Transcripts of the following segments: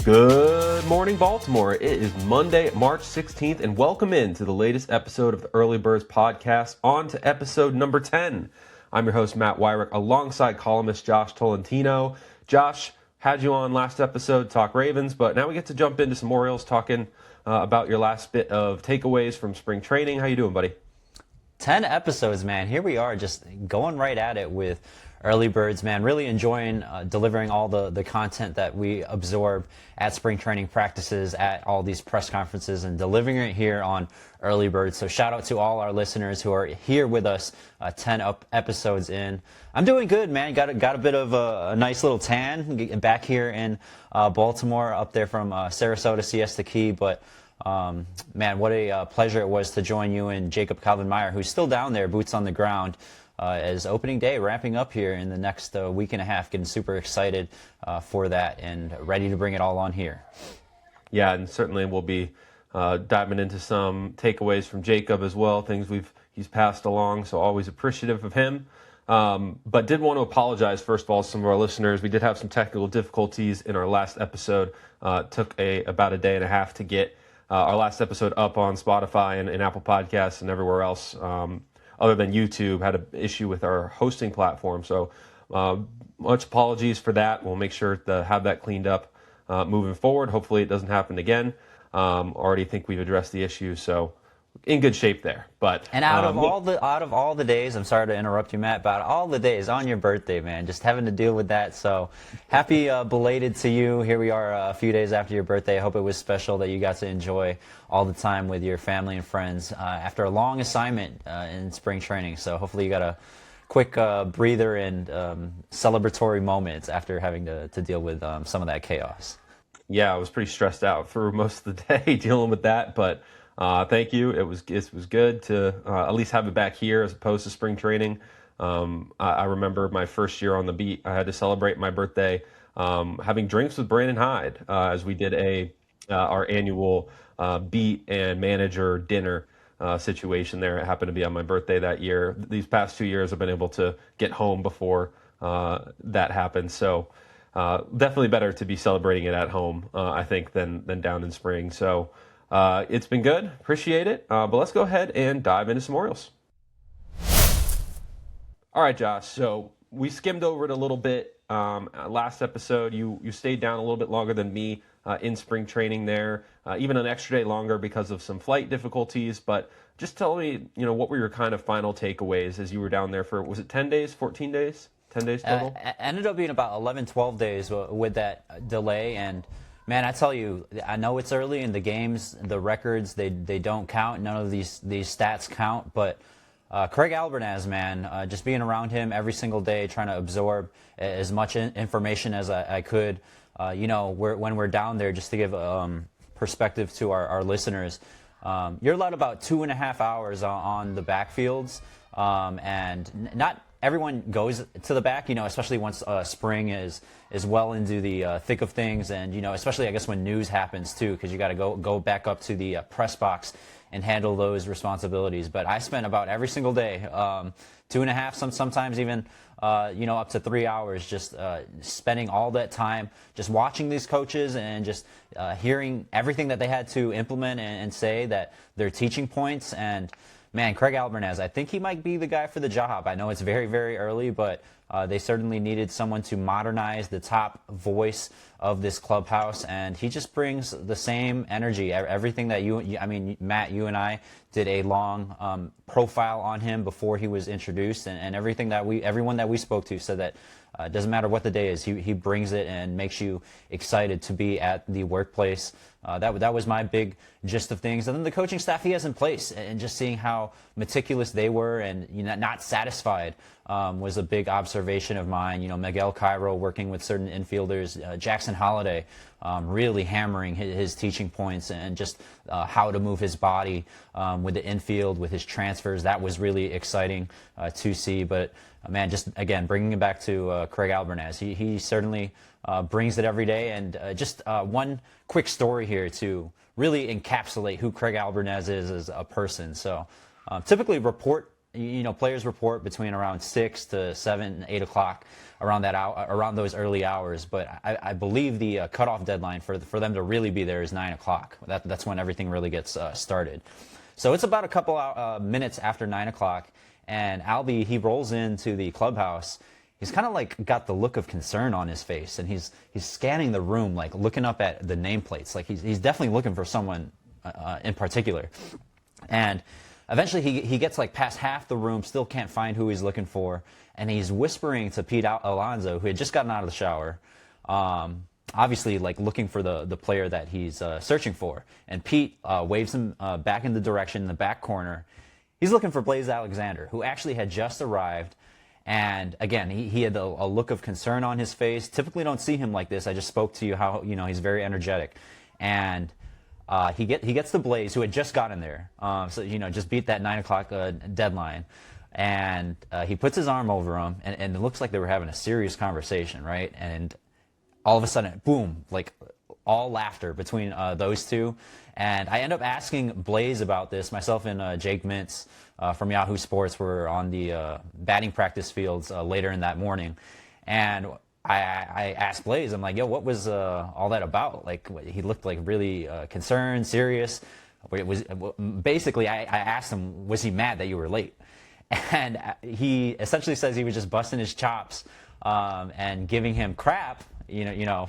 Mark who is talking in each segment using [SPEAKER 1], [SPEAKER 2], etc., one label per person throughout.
[SPEAKER 1] Good morning, Baltimore. It is Monday, March 16th, and welcome in to the latest episode of the Early Birds podcast, on to episode number 10. I'm your host, Matt Weyrich, alongside columnist Josh Tolentino. Josh, had you on last episode, talk Ravens, but now we get to jump into some Orioles, talking about your last bit of takeaways from spring training. How you doing, buddy?
[SPEAKER 2] 10 episodes, man. Here we are, just going right at it with Early Birds, man. Really enjoying delivering all the content that we absorb at spring training practices, at all these press conferences, and delivering it here on Early Birds. So shout out to all our listeners who are here with us 10 episodes in. I'm doing good, man. Got a bit of a nice little tan back here in Baltimore, up there from Sarasota, Siesta Key, but man, what a pleasure it was to join you and Jacob Calvin-Meyer, who's still down there, boots on the ground, as opening day wrapping up here in the next week and a half. Getting super excited for that and ready to bring it all on here.
[SPEAKER 1] Yeah, and certainly we'll be diving into some takeaways from Jacob as well, things he's passed along, so always appreciative of him. But did want to apologize, first of all, to some of our listeners. We did have some technical difficulties in our last episode. Took about a day and a half to get our last episode up on Spotify and Apple Podcasts and everywhere else, other than YouTube. Had an issue with our hosting platform. So much apologies for that. We'll make sure to have that cleaned up moving forward. Hopefully it doesn't happen again. Already think we've addressed the issue, so in good shape there. But
[SPEAKER 2] out of all the days, I'm sorry to interrupt you, Matt, but all the days on your birthday, man, just having to deal with that. So happy belated to you. Here we are a few days after your birthday. I hope it was special that you got to enjoy all the time with your family and friends after a long assignment in spring training. So hopefully you got a quick breather and celebratory moments after having to deal with some of that chaos.
[SPEAKER 1] Yeah, I was pretty stressed out for most of the day dealing with that, but thank you. It was good to at least have it back here as opposed to spring training. I remember my first year on the beat, I had to celebrate my birthday having drinks with Brandon Hyde as we did our annual beat and manager dinner situation there. It happened to be on my birthday that year. These past 2 years I've been able to get home before that happened. So definitely better to be celebrating it at home, I think, than down in spring. So it's been good. Appreciate it. But let's go ahead and dive into some Orioles. All right, Josh. So we skimmed over it a little bit. Last episode, you stayed down a little bit longer than me in spring training there, even an extra day longer because of some flight difficulties. But just tell me, what were your kind of final takeaways as you were down there for, was it 10 days, 14 days? 10 days total?
[SPEAKER 2] Ended up being about 11, 12 days with that delay. And man, I tell you, I know it's early in the games, the records, they don't count. None of these stats count. But Craig Albernaz, man, just being around him every single day, trying to absorb as much information as I could. When we're down there, just to give perspective to our listeners, you're allowed about 2.5 hours on the backfields, and not everyone goes to the back, especially once spring is well into the thick of things, and especially I guess when news happens too, because you got to go back up to the press box and handle those responsibilities. But I spent about every single day, 2.5, sometimes even up to 3 hours, just spending all that time just watching these coaches and just hearing everything that they had to implement and say, that their teaching points. And man, Craig Albernaz, I think he might be the guy for the job. I know it's very, very early, but they certainly needed someone to modernize the top voice of this clubhouse, and he just brings the same energy. Everything that Matt, you and I did a long profile on him before he was introduced, and everything that everyone that we spoke to said that it doesn't matter what the day is, he brings it and makes you excited to be at the workplace. That was my big gist of things. And then the coaching staff he has in place, and just seeing how meticulous they were and not satisfied was a big observation of mine. Miguel Cairo working with certain infielders, Jackson Holliday really hammering his teaching points and just how to move his body with the infield, with his transfers. That was really exciting to see. But man, just again, bringing it back to Craig Albernaz, he certainly brings it every day. And just one quick story here to really encapsulate who Craig Albernaz is as a person. So typically report players report between around 6 to 7, 8 o'clock around that hour, around those early hours. But I believe the cutoff deadline for them to really be there is 9 o'clock. That's when everything really gets started. So it's about a couple minutes after 9 o'clock, and Albie, he rolls into the clubhouse. He's kind of like got the look of concern on his face, and he's scanning the room, like looking up at the nameplates. Like he's definitely looking for someone in particular. And eventually he gets like past half the room, still can't find who he's looking for, and he's whispering to Pete Alonso, who had just gotten out of the shower, obviously like looking for the player that he's searching for. And Pete waves him back in the direction in the back corner. He's looking for Blaze Alexander, who actually had just arrived. And again, he had a look of concern on his face. Typically don't see him like this. I just spoke to you how, he's very energetic. And he gets the Blaze, who had just gotten there. So, just beat that 9 o'clock deadline. And he puts his arm over him, and it looks like they were having a serious conversation, right? And all of a sudden, boom, like all laughter between those two. And I end up asking Blaze about this. Myself and Jake Mintz from Yahoo Sports were on the batting practice fields later in that morning. And I asked Blaze, I'm like, yo, what was all that about? Like, he looked like really concerned, serious. Basically, I asked him, was he mad that you were late? And he essentially says he was just busting his chops and giving him crap,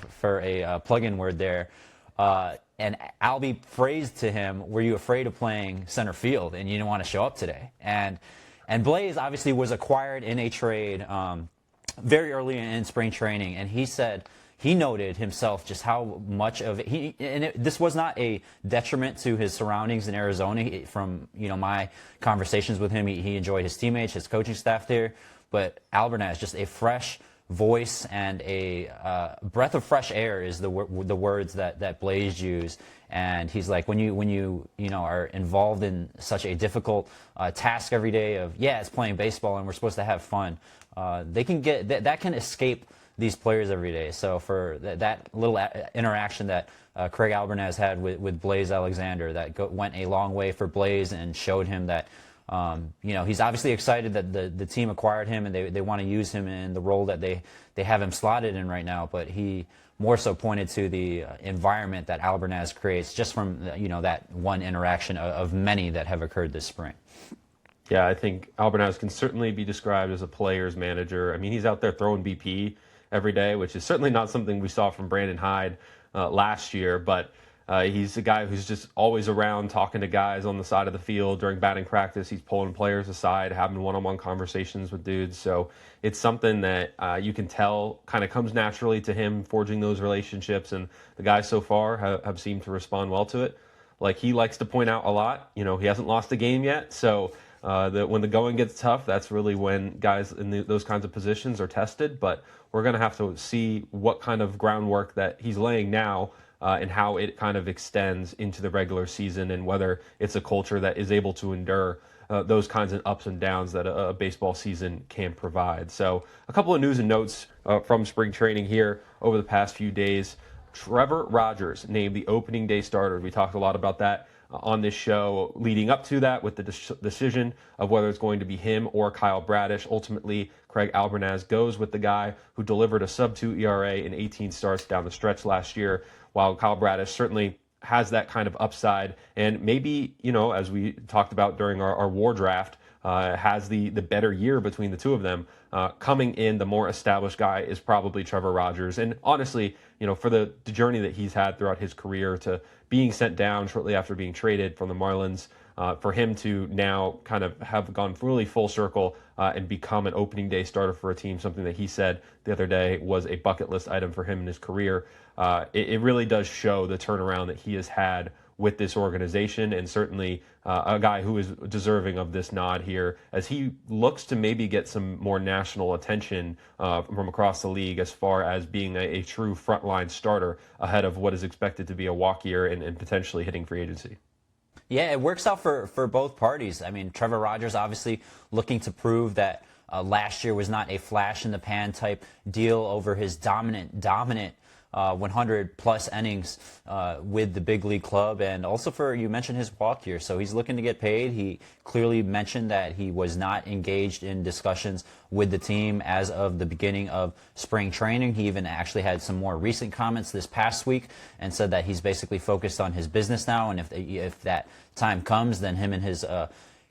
[SPEAKER 2] for a plug-in word there. And Albie phrased to him, were you afraid of playing center field and you didn't want to show up today? And Blaze obviously was acquired in a trade very early in spring training, and he said he noted himself just how much of it, this was not a detriment to his surroundings in Arizona. From my conversations with him, he enjoyed his teammates, his coaching staff there, but Albernaz, just a fresh voice and a breath of fresh air is the words that Blaze used. And he's like, when you are involved in such a difficult task every day of, it's playing baseball and we're supposed to have fun, they can get that can escape these players every day. So for that little interaction that Craig Albernaz had with Blaze Alexander, that went a long way for Blaze and showed him that he's obviously excited that the team acquired him and they want to use him in the role that they have him slotted in right now. But he more so pointed to the environment that Albernaz creates just from that one interaction of many that have occurred this spring.
[SPEAKER 1] Yeah, I think Albernaz can certainly be described as a player's manager. I mean, he's out there throwing BP every day, which is certainly not something we saw from Brandon Hyde last year, but he's a guy who's just always around talking to guys on the side of the field during batting practice. He's pulling players aside, having one-on-one conversations with dudes. So it's something that you can tell kind of comes naturally to him, forging those relationships. And the guys so far have seemed to respond well to it. Like, he likes to point out a lot, he hasn't lost a game yet. So when the going gets tough, that's really when guys in those kinds of positions are tested. But we're going to have to see what kind of groundwork that he's laying now and how it kind of extends into the regular season, and whether it's a culture that is able to endure those kinds of ups and downs that a baseball season can provide. So a couple of news and notes from spring training here over the past few days. Trevor Rogers named the opening day starter. We talked a lot about that on this show leading up to that, with the decision of whether it's going to be him or Kyle Bradish. Ultimately, Craig Albernaz goes with the guy who delivered a sub-2 ERA in 18 starts down the stretch last year, while Kyle Bradish certainly has that kind of upside, and maybe, as we talked about during our war draft, has the better year between the two of them. Coming in, the more established guy is probably Trevor Rogers. And honestly, for the journey that he's had throughout his career, to being sent down shortly after being traded from the Marlins, for him to now kind of have gone really full circle and become an opening day starter for a team, something that he said the other day was a bucket list item for him in his career. It really does show the turnaround that he has had with this organization, and certainly a guy who is deserving of this nod here as he looks to maybe get some more national attention from across the league as far as being a true frontline starter ahead of what is expected to be a walk year and potentially hitting free agency.
[SPEAKER 2] Yeah, it works out for both parties. I mean, Trevor Rogers obviously looking to prove that last year was not a flash in the pan type deal over his dominant 100 plus innings with the big league club, and also you mentioned his walk year, so he's looking to get paid. He clearly mentioned that he was not engaged in discussions with the team as of the beginning of spring training. He even actually had some more recent comments this past week and said that he's basically focused on his business now, and if that time comes, then him and his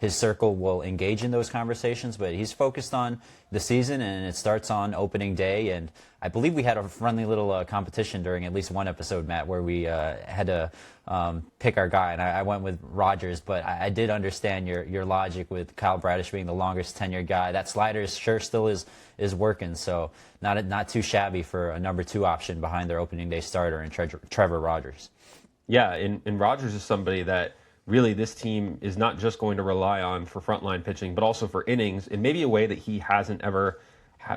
[SPEAKER 2] circle will engage in those conversations. But he's focused on the season, and it starts on opening day. And I believe we had a friendly little competition during at least one episode, Matt, where we had to pick our guy, and I went with Rogers. But I did understand your logic with Kyle Bradish being the longest tenured guy. That slider sure still is working, so not too shabby for a number 2 option behind their opening day starter and Trevor Rogers.
[SPEAKER 1] Yeah, and Rogers is somebody that really this team is not just going to rely on for frontline pitching, but also for innings in maybe a way that he hasn't ever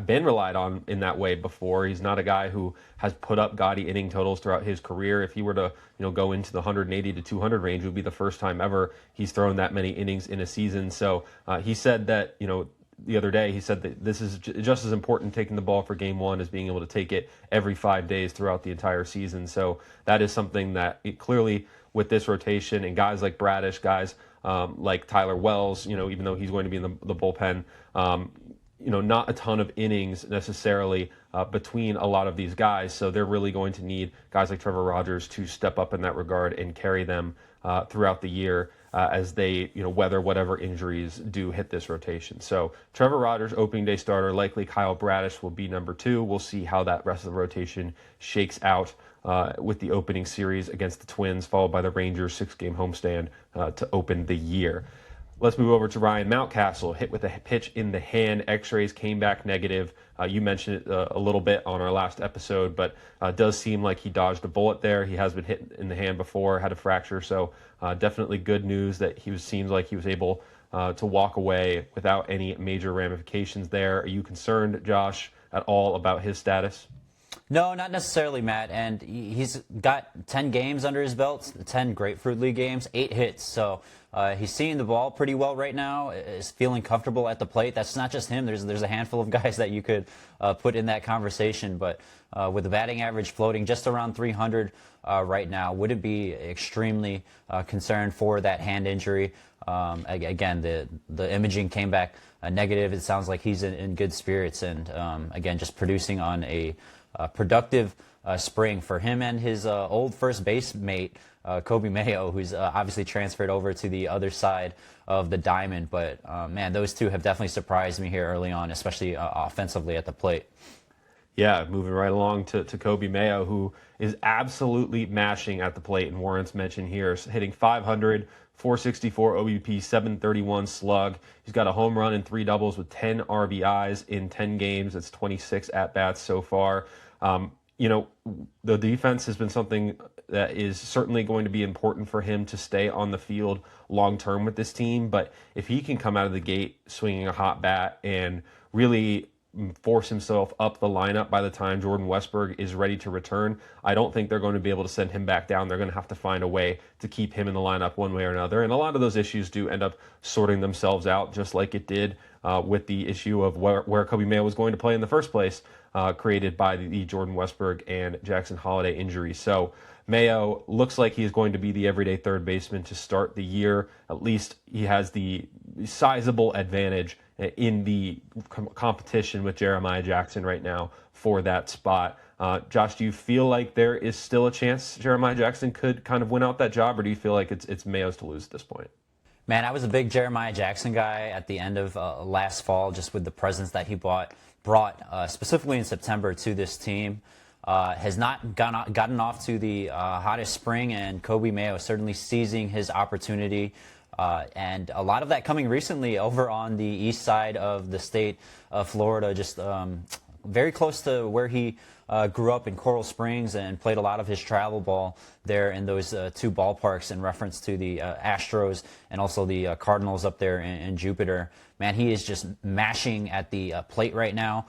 [SPEAKER 1] been relied on in that way before. He's not a guy who has put up gaudy inning totals throughout his career. If he were to go into the 180 to 200 range, it would be the first time ever he's thrown that many innings in a season. So he said that, the other day, he said that this is just as important taking the ball for game 1 as being able to take it every 5 days throughout the entire season. So that is something that clearly with this rotation and guys like Bradish, guys like Tyler Wells, even though he's going to be in the bullpen, not a ton of innings necessarily between a lot of these guys. So they're really going to need guys like Trevor Rogers to step up in that regard and carry them throughout the year as they, weather whatever injuries do hit this rotation. So Trevor Rogers, opening day starter, likely Kyle Bradish will be number 2. We'll see how that rest of the rotation shakes out with the opening series against the Twins, followed by the Rangers' 6-game homestand to open the year. Let's move over to Ryan Mountcastle, hit with a pitch in the hand. X-rays came back negative. You mentioned it a little bit on our last episode, but does seem like he dodged a bullet there. He has been hit in the hand before, had a fracture, so definitely good news that seems like he was able to walk away without any major ramifications there. Are you concerned, Josh, at all about his status?
[SPEAKER 2] No, not necessarily, Matt. And he's got 10 games under his belt, 10 Grapefruit League games, 8 hits. So he's seeing the ball pretty well right now, is feeling comfortable at the plate. That's not just him. There's a handful of guys that you could put in that conversation. But with the batting average floating just around 300 right now, wouldn't be extremely concerned for that hand injury. Again, the imaging came back negative. It sounds like he's in good spirits. And again, just producing on a productive spring for him and his old first base mate, Kobe Mayo, who's obviously transferred over to the other side of the diamond. But, man, those two have definitely surprised me here early on, especially offensively at the plate.
[SPEAKER 1] Yeah, moving right along to Kobe Mayo, who is absolutely mashing at the plate. And Warren's mentioned here, hitting 500, 464 OBP, 731 slug. He's got a home run and 3 doubles with 10 RBIs in 10 games. That's 26 at-bats so far. The defense has been something that is certainly going to be important for him to stay on the field long-term with this team. But if he can come out of the gate swinging a hot bat and really force himself up the lineup by the time Jordan Westburg is ready to return, I don't think they're going to be able to send him back down. They're going to have to find a way to keep him in the lineup one way or another. And a lot of those issues do end up sorting themselves out, just like it did with the issue of where Kobe Mayo was going to play in the first place, created by the Jordan Westburg and Jackson Holiday injury. So Mayo looks like he is going to be the everyday third baseman to start the year. At least he has the sizable advantage in the competition with Jeremiah Jackson right now for that spot. Josh, do you feel like there is still a chance Jeremiah Jackson could kind of win out that job, or do you feel like it's Mayo's to lose at this point?
[SPEAKER 2] Man, I was a big Jeremiah Jackson guy at the end of last fall, just with the presence that he brought specifically in September to this team. Has not gotten off to the hottest spring, and Kobe Mayo certainly seizing his opportunity. And a lot of that coming recently over on the east side of the state of Florida, just very close to where he grew up in Coral Springs and played a lot of his travel ball there in those 2 ballparks in reference to the Astros and also the Cardinals up there in Jupiter. Man, he is just mashing at the plate right now.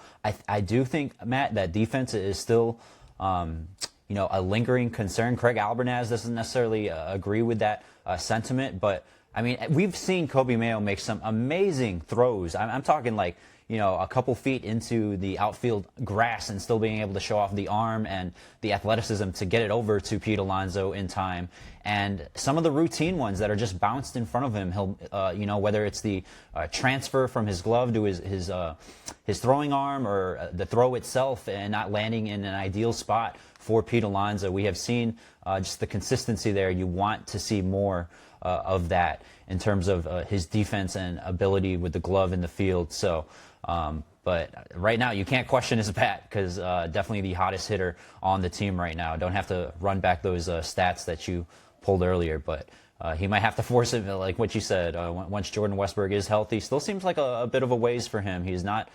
[SPEAKER 2] I do think, Matt, that defense is still a lingering concern. Craig Albernaz doesn't necessarily agree with that sentiment. But I mean, we've seen Kobe Mayo make some amazing throws. I'm talking like, a couple feet into the outfield grass and still being able to show off the arm and the athleticism to get it over to Pete Alonso in time. And some of the routine ones that are just bounced in front of him, he'll, whether it's the transfer from his glove to his throwing arm, or the throw itself and not landing in an ideal spot for Pete Alonso. We have seen just the consistency there. You want to see more of that in terms of his defense and ability with the glove in the field. So, but right now you can't question his bat, because definitely the hottest hitter on the team right now. Don't have to run back those stats that you pulled earlier, but he might have to force it, like what you said, once Jordan Westburg is healthy. Still seems like a bit of a ways for him. He's not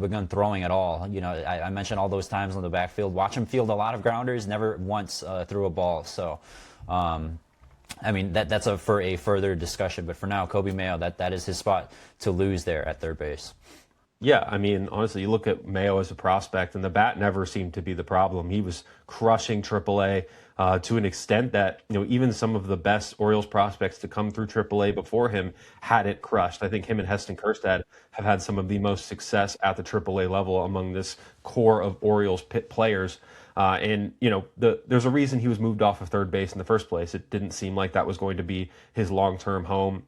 [SPEAKER 2] begun throwing at all. I mentioned all those times on the backfield. Watch him field a lot of grounders, never once threw a ball. So, I mean, that's for a further discussion. But for now, Kobe Mayo, that is his spot to lose there at third base.
[SPEAKER 1] Yeah, I mean, honestly, you look at Mayo as a prospect, and the bat never seemed to be the problem. He was crushing AAA to an extent that, even some of the best Orioles prospects to come through AAA before him had it crushed. I think him and Heston Kjerstad have had some of the most success at the AAA level among this core of Orioles players. There's a reason he was moved off of third base in the first place. It didn't seem like that was going to be his long-term home.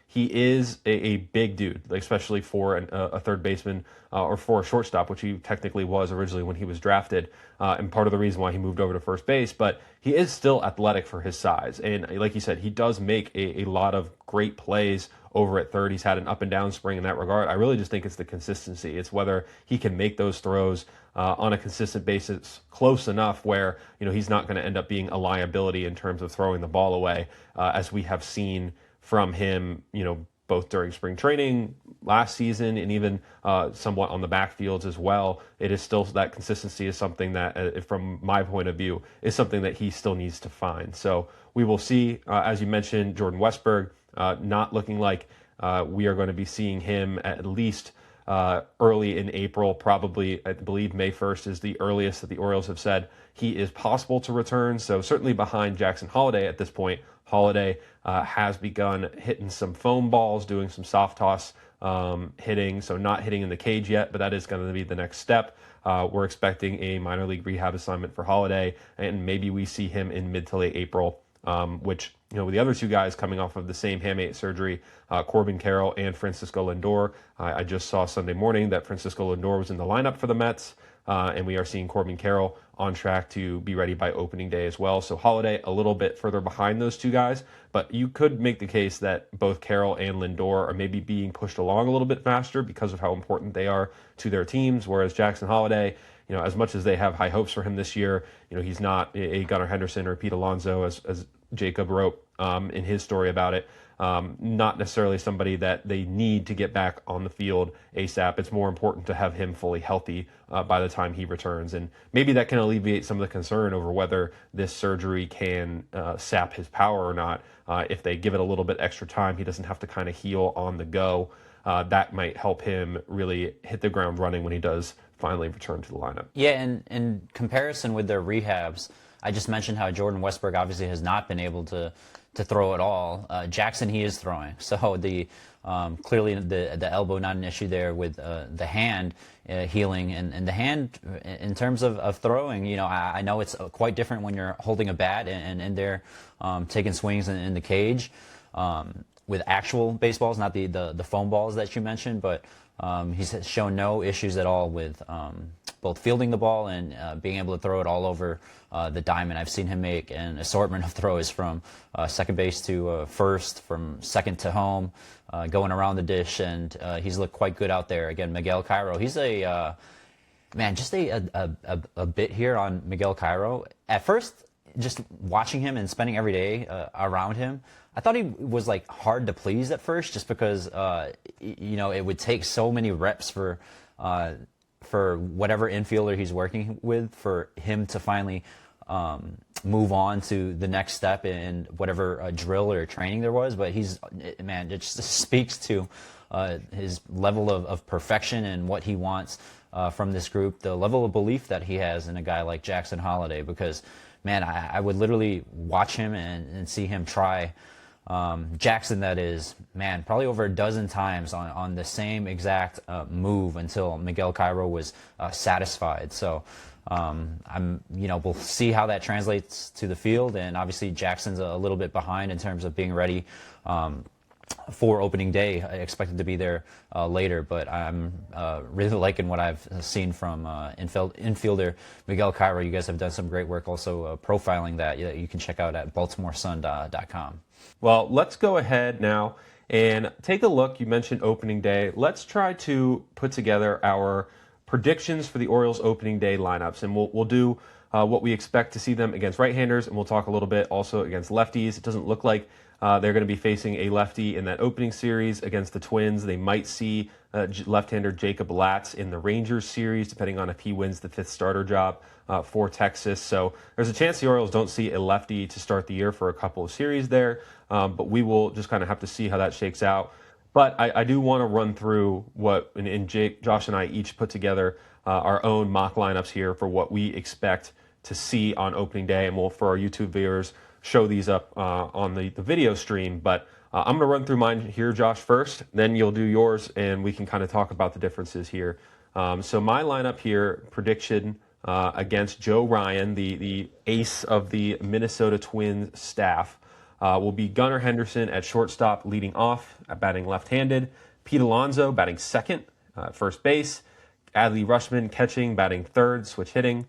[SPEAKER 1] He is a big dude, especially for a third baseman or for a shortstop, which he technically was originally when he was drafted, and part of the reason why he moved over to first base. But he is still athletic for his size. And like you said, he does make a lot of great plays over at third. He's had an up and down spring in that regard. I really just think it's the consistency. It's whether he can make those throws on a consistent basis close enough where, he's not going to end up being a liability in terms of throwing the ball away, as we have seen from him, both during spring training last season and even somewhat on the backfields as well. It is still, that consistency is something that, from my point of view, is something that he still needs to find. So we will see, as you mentioned, Jordan Westburg, not looking like we are going to be seeing him at least early in April. Probably, I believe May 1st is the earliest that the Orioles have said he is possible to return. So certainly behind Jackson Holliday at this point. Holliday has begun hitting some foam balls, doing some soft toss hitting, so not hitting in the cage yet, but that is going to be the next step. We're expecting a minor league rehab assignment for Holliday, and maybe we see him in mid to late April, which, with the other two guys coming off of the same hamate surgery, Corbin Carroll and Francisco Lindor. I just saw Sunday morning that Francisco Lindor was in the lineup for the Mets, and we are seeing Corbin Carroll on track to be ready by opening day as well. So Holliday a little bit further behind those two guys, but you could make the case that both Carroll and Lindor are maybe being pushed along a little bit faster because of how important they are to their teams, whereas Jackson Holliday, as much as they have high hopes for him this year, he's not a Gunnar Henderson or Pete Alonso, as Jacob wrote in his story about it. Not necessarily somebody that they need to get back on the field ASAP. It's more important to have him fully healthy by the time he returns. And maybe that can alleviate some of the concern over whether this surgery can sap his power or not. If they give it a little bit extra time, he doesn't have to kind of heal on the go. That might help him really hit the ground running when he does finally return to the lineup.
[SPEAKER 2] Yeah, and in comparison with their rehabs, I just mentioned how Jordan Westburg obviously has not been able to throw at all. Jackson, he is throwing. So the clearly the elbow not an issue there with the hand healing, and the hand in terms of throwing. I know it's quite different when you're holding a bat and they're taking swings in the cage with actual baseballs, not the foam balls that you mentioned. But he's shown no issues at all with both fielding the ball and being able to throw it all over the diamond. I've seen him make an assortment of throws from second base to first, from second to home, going around the dish, and he's looked quite good out there. Again, Miguel Cairo, he's just a bit here on Miguel Cairo. At first, just watching him and spending every day around him, I thought he was hard to please at first, just because it would take so many reps for whatever infielder he's working with for him to finally move on to the next step in whatever drill or training there was. But it just speaks to his level of perfection and what he wants from this group, the level of belief that he has in a guy like Jackson Holliday, because, man, I would literally watch him and see him try Jackson, that is, man, probably over a dozen times on the same exact move until Miguel Cairo was satisfied. So we'll see how that translates to the field, and obviously Jackson's a little bit behind in terms of being ready for opening day. I expected to be there later, but I'm really liking what I've seen from infielder Miguel Cairo. You guys have done some great work also profiling that you can check out at baltimoresun.com.
[SPEAKER 1] Well, let's go ahead now and take a look. You mentioned opening day. Let's try to put together our predictions for the Orioles opening day lineups, and we'll do what we expect to see them against right-handers, and we'll talk a little bit also against lefties. It doesn't look like they're going to be facing a lefty in that opening series against the Twins. They might see left-hander Jacob Latz in the Rangers series, depending on if he wins the fifth starter job for Texas. So there's a chance the Orioles don't see a lefty to start the year for a couple of series there, but we will just kind of have to see how that shakes out. But I do want to run through what, and Josh and I each put together our own mock lineups here for what we expect to see on opening day, and we'll, for our YouTube viewers, show these up on the video stream. But I'm going to run through mine here, Josh, first, then you'll do yours, and we can kind of talk about the differences here. So my lineup here, prediction against Joe Ryan, the ace of the Minnesota Twins staff, will be Gunnar Henderson at shortstop leading off, batting left-handed, Pete Alonso batting second, first base, Adley Rutschman catching, batting third, switch hitting,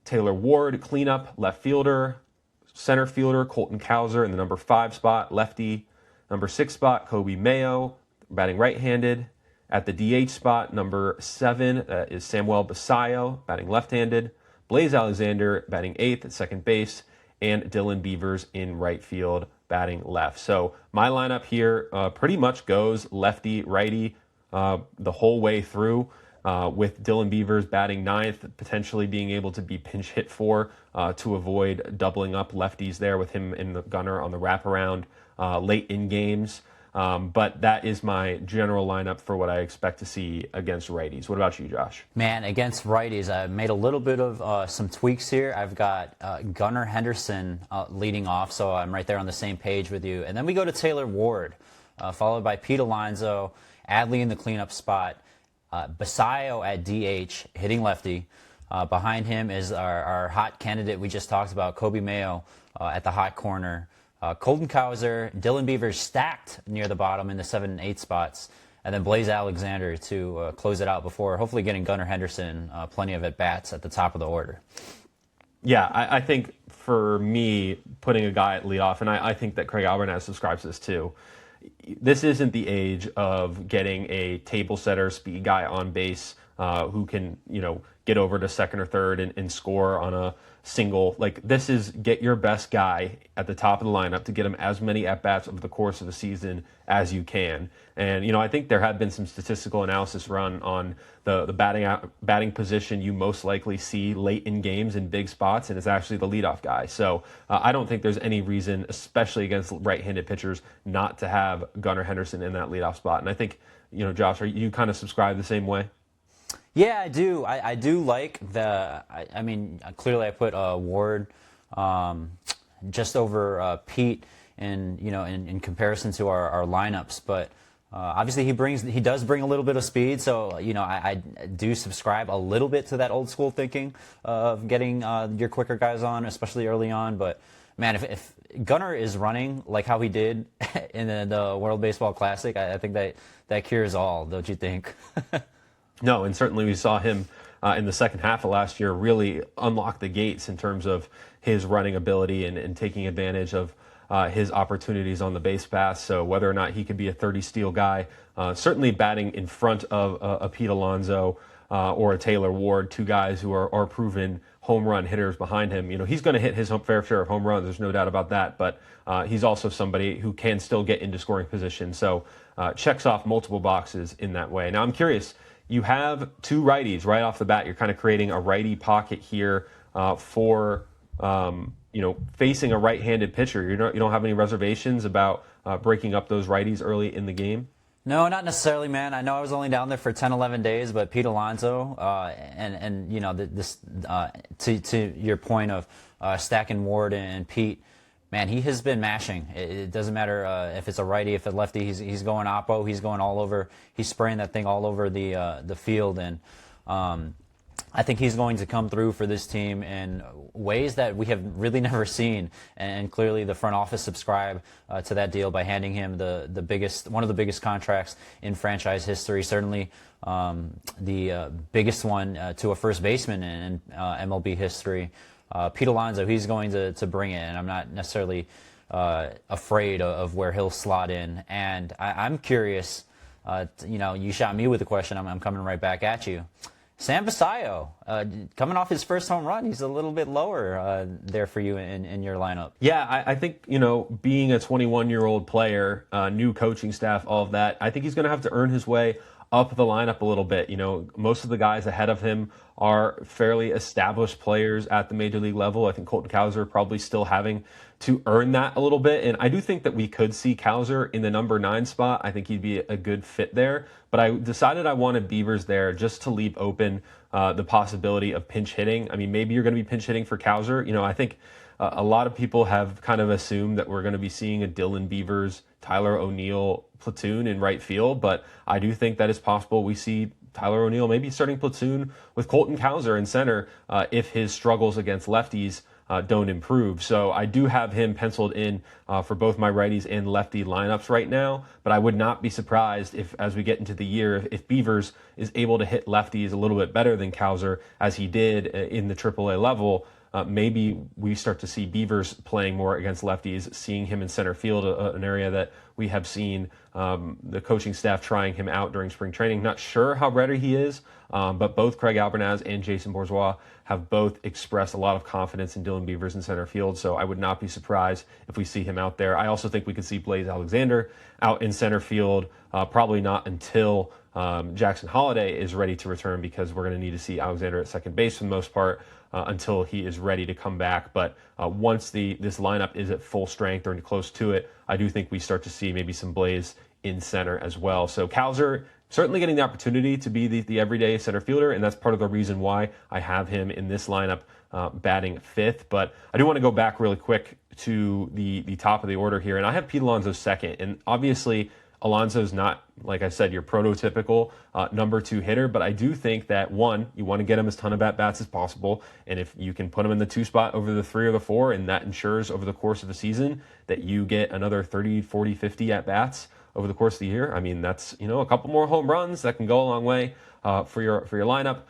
[SPEAKER 1] Taylor Ward cleanup, left fielder, center fielder Colton Cowser in the number 5 spot, lefty, number 6 spot Kobe Mayo batting right-handed, at the DH spot number 7 is Samuel Basayo batting left-handed, Blaze Alexander batting 8th at second base, and Dylan Beavers in right field batting left. So my lineup here pretty much goes lefty, righty the whole way through, with Dylan Beavers batting 9th, potentially being able to be pinch hit for to avoid doubling up lefties there with him in the gunner on the wraparound late in games. But that is my general lineup for what I expect to see against righties. What about you, Josh?
[SPEAKER 2] Man, against righties, I've made a little bit of some tweaks here. I've got Gunnar Henderson leading off, so I'm right there on the same page with you. And then we go to Taylor Ward, followed by Pete Alonso, Adley in the cleanup spot, Basayo at DH, hitting lefty. Behind him is our hot candidate we just talked about, Kobe Mayo, at the hot corner. Colton Cowser, Dylan Beavers stacked near the bottom in the 7 and 8 spots, and then Blaze Alexander to close it out before hopefully getting Gunnar Henderson plenty of at-bats at the top of the order.
[SPEAKER 1] Yeah, I think for me, putting a guy at leadoff, and I think that Craig Albernaz subscribes to this too, this isn't the age of getting a table setter speed guy on base who can, get over to second or third and score on a single. Like, this is get your best guy at the top of the lineup to get him as many at-bats over the course of the season as you can. And, I think there had been some statistical analysis run on the batting position you most likely see late in games in big spots, and it's actually the leadoff guy. So I don't think there's any reason, especially against right-handed pitchers, not to have Gunnar Henderson in that leadoff spot. And I think, Josh, are you kind of subscribe the same way?
[SPEAKER 2] Yeah, I do. I do like the. I mean, clearly I put Ward just over Pete, in comparison to our lineups. But obviously he does bring a little bit of speed. So I do subscribe a little bit to that old school thinking of getting your quicker guys on, especially early on. But man, if Gunnar is running like how he did in the World Baseball Classic, I think that cures all. Don't you think?
[SPEAKER 1] No, and certainly we saw him in the second half of last year really unlock the gates in terms of his running ability and taking advantage of his opportunities on the base pass. So whether or not he could be a 30 steal guy, certainly batting in front of a Pete Alonso or a Taylor Ward, two guys who are proven home run hitters behind him. He's going to hit his fair share of home runs. There's no doubt about that. But he's also somebody who can still get into scoring position. So checks off multiple boxes in that way. Now I'm curious. You have two righties right off the bat. You're kind of creating a righty pocket here for facing a right-handed pitcher. You don't have any reservations about breaking up those righties early in the game?
[SPEAKER 2] No, not necessarily, man. I know I was only down there for 10, 11 days, but Pete Alonso to your point of stacking Ward and Pete, Man, he has been mashing. It doesn't matter if it's a righty, if it's a lefty. He's going oppo. He's going all over. He's spraying that thing all over the field, and I think he's going to come through for this team in ways that we have really never seen. And clearly, the front office subscribe to that deal by handing him one of the biggest contracts in franchise history. Certainly, the biggest one to a first baseman in MLB history. Pete Alonso, he's going to bring it, and I'm not necessarily afraid of where he'll slot in. And I'm curious. You shot me with a question. I'm coming right back at you. Sam Basayo, coming off his first home run, he's a little bit lower there for you in your lineup.
[SPEAKER 1] Yeah, I think, being a 21-year-old player, new coaching staff, all of that, I think he's going to have to earn his way up the lineup a little bit. Most of the guys ahead of him are fairly established players at the major league level. I think Colton Cowser probably still having to earn that a little bit. And I do think that we could see Cowser in the number 9 spot. I think he'd be a good fit there. But I decided I wanted Beavers there just to leave open the possibility of pinch hitting. I mean, maybe you're going to be pinch hitting for Cowser. I think a lot of people have kind of assumed that we're going to be seeing a Dylan Beavers, Tyler O'Neill platoon in right field, but I do think that it's possible we see Tyler O'Neill maybe starting platoon with Colton Cowser in center if his struggles against lefties don't improve. So I do have him penciled in for both my righties and lefty lineups right now, but I would not be surprised if, as we get into the year, if Beavers is able to hit lefties a little bit better than Cowser, as he did in the AAA level. Maybe we start to see Beavers playing more against lefties, seeing him in center field, an area that we have seen the coaching staff trying him out during spring training. Not sure how ready he is, but both Craig Albernaz and Jason Bourgeois have both expressed a lot of confidence in Dylan Beavers in center field, so I would not be surprised if we see him out there. I also think we could see Blaze Alexander out in center field, probably not until Jackson Holliday is ready to return, because we're going to need to see Alexander at second base for the most part until he is ready to come back. But once this lineup is at full strength or close to it, I do think we start to see maybe some Blaze in center as well. So Cowser certainly getting the opportunity to be the everyday center fielder, and that's part of the reason why I have him in this lineup batting 5th. But I do want to go back really quick to the top of the order here, and I have Pete Alonso second. And obviously, Alonso's not, like I said, your prototypical number 2 hitter, but I do think that, one, you want to get him as ton of at-bats as possible, and if you can put him in the 2 spot over the 3 or the 4, and that ensures over the course of the season that you get another 30, 40, 50 at-bats over the course of the year, I mean, that's, a couple more home runs that can go a long way for your lineup.